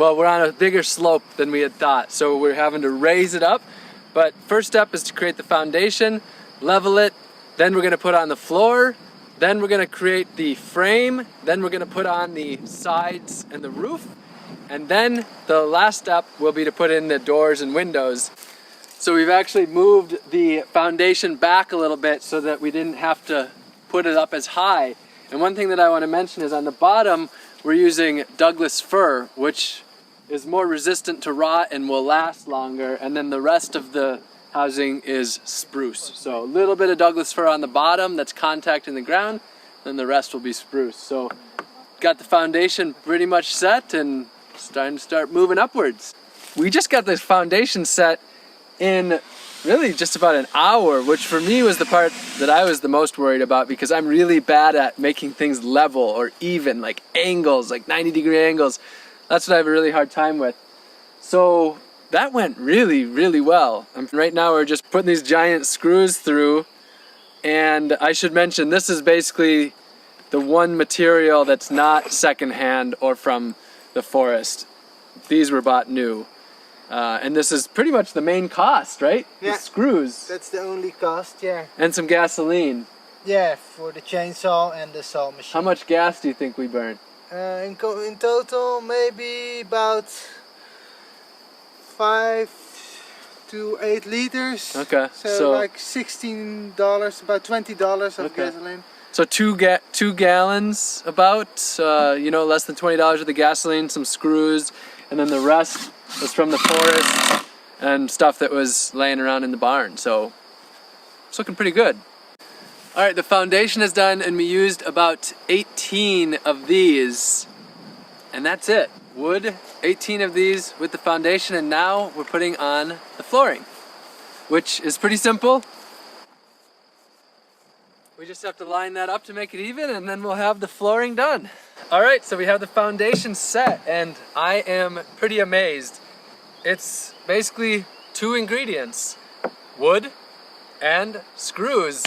well, we're on a bigger slope than we had thought, so we're having to raise it up. But first step is to create the foundation, level it, then we're gonna put on the floor, then we're gonna create the frame, then we're gonna put on the sides and the roof, and then the last step will be to put in the doors and windows. So we've actually moved the foundation back a little bit so that we didn't have to put it up as high. And one thing that I want to mention is on the bottom, we're using Douglas fir, which is more resistant to rot and will last longer. And then the rest of the housing is spruce. So a little bit of Douglas fir on the bottom that's contacting the ground, then the rest will be spruce. So got the foundation pretty much set and it's time to start moving upwards. We just got this foundation set in really just about an hour, which for me was the part that I was the most worried about because I'm really bad at making things level or even, like angles, like 90-degree angles. That's what I have a really hard time with. So that went really, really well. Right now we're just putting these giant screws through, and I should mention this is basically the one material that's not secondhand or from the forest. These were bought new. And this is pretty much the main cost, right? Yeah. The screws. That's the only cost, yeah. And some gasoline. Yeah, for the chainsaw and the saw machine. How much gas do you think we burnt? In total, maybe about 5 to 8 liters. Okay. So like $16, about $20 of gasoline. So two gallons about, less than $20 of the gasoline, some screws, and then the rest was from the forest and stuff that was laying around in the barn. So it's looking pretty good. All right, the foundation is done and we used about 18 of these, and that's it. Wood, 18 of these with the foundation, and now we're putting on the flooring, which is pretty simple. We just have to line that up to make it even, and then we'll have the flooring done. All right, so we have the foundation set, and I am pretty amazed. It's basically 2 ingredients, wood and screws,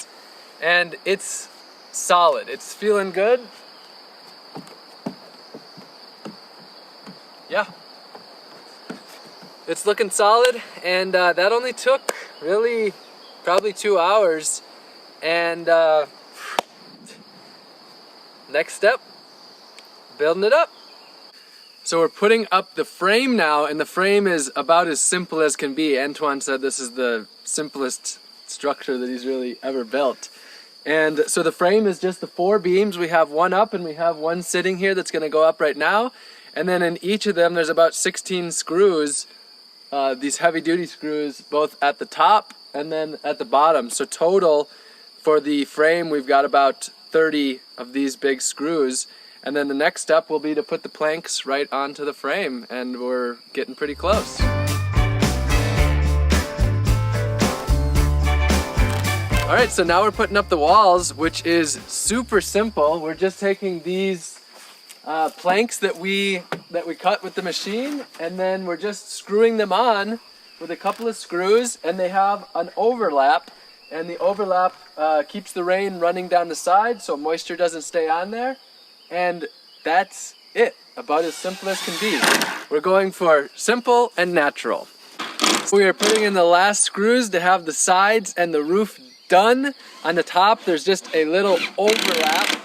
and it's solid. It's feeling good. Yeah. It's looking solid, and that only took really probably 2 hours. And next step, building it up. So we're putting up the frame now, and the frame is about as simple as can be. Antoine said this is the simplest structure that he's really ever built. And so the frame is just the 4 beams. We have one up and we have one sitting here that's gonna go up right now. And then in each of them, there's about 16 screws, these heavy duty screws, both at the top and then at the bottom. So total for the frame, we've got about 30 of these big screws. And then the next step will be to put the planks right onto the frame, and we're getting pretty close. All right, so now we're putting up the walls, which is super simple. We're just taking these planks that we cut with the machine, and then we're just screwing them on with a couple of screws, and they have an overlap, and the overlap keeps the rain running down the side so moisture doesn't stay on there. And that's it, about as simple as can be. We're going for simple and natural. We are putting in the last screws to have the sides and the roof done. On the top, there's just a little overlap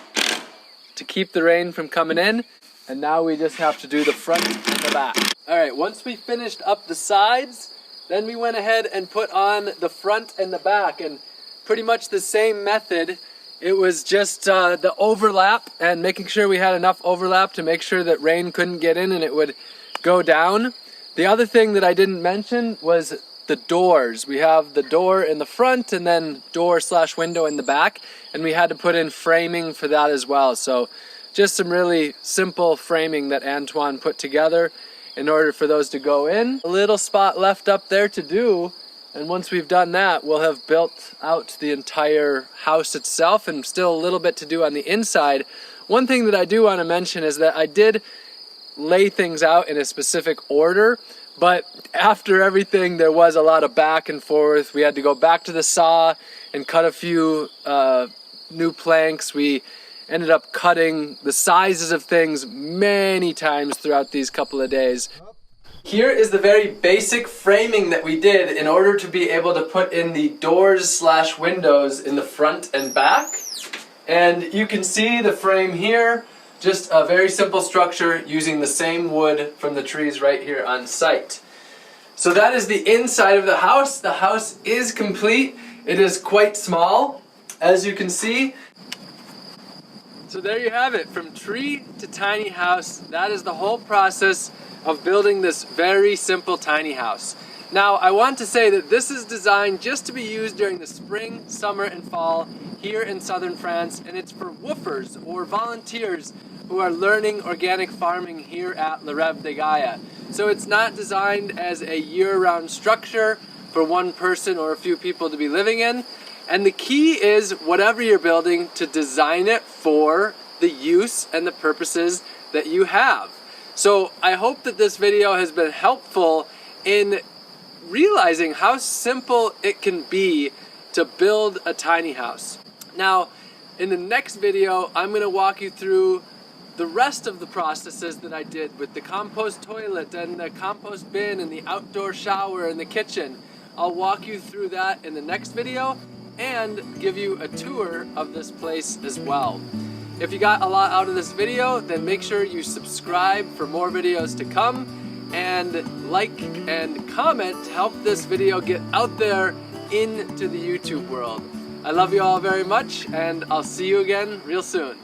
to keep the rain from coming in. And now we just have to do the front and the back. All right, once we finished up the sides, then we went ahead and put on the front and the back, and pretty much the same method. It was just the overlap and making sure we had enough overlap to make sure that rain couldn't get in and it would go down. The other thing that I didn't mention was the doors. We have the door in the front and then door/window in the back, and we had to put in framing for that as well. So just some really simple framing that Antoine put together in order for those to go in. A little spot left up there to do. And once we've done that, we'll have built out the entire house itself, and still a little bit to do on the inside. One thing that I do want to mention is that I did lay things out in a specific order, but after everything, there was a lot of back and forth. We had to go back to the saw and cut a few new planks. We ended up cutting the sizes of things many times throughout these couple of days. Here is the very basic framing that we did in order to be able to put in the doors/windows in the front and back. And you can see the frame here, just a very simple structure using the same wood from the trees right here on site. So that is the inside of the house. The house is complete. It is quite small, as you can see. So there you have it, from tree to tiny house. That is the whole process of building this very simple tiny house. Now, I want to say that this is designed just to be used during the spring, summer, and fall here in southern France, and it's for woofers or volunteers who are learning organic farming here at Le Rêve de Gaia. So it's not designed as a year-round structure for one person or a few people to be living in. And the key is, whatever you're building, to design it for the use and the purposes that you have. So I hope that this video has been helpful in realizing how simple it can be to build a tiny house. Now, in the next video, I'm going to walk you through the rest of the processes that I did with the compost toilet and the compost bin and the outdoor shower and the kitchen. I'll walk you through that in the next video and give you a tour of this place as well. If you got a lot out of this video, then make sure you subscribe for more videos to come, and like and comment to help this video get out there into the YouTube world. I love you all very much, and I'll see you again real soon.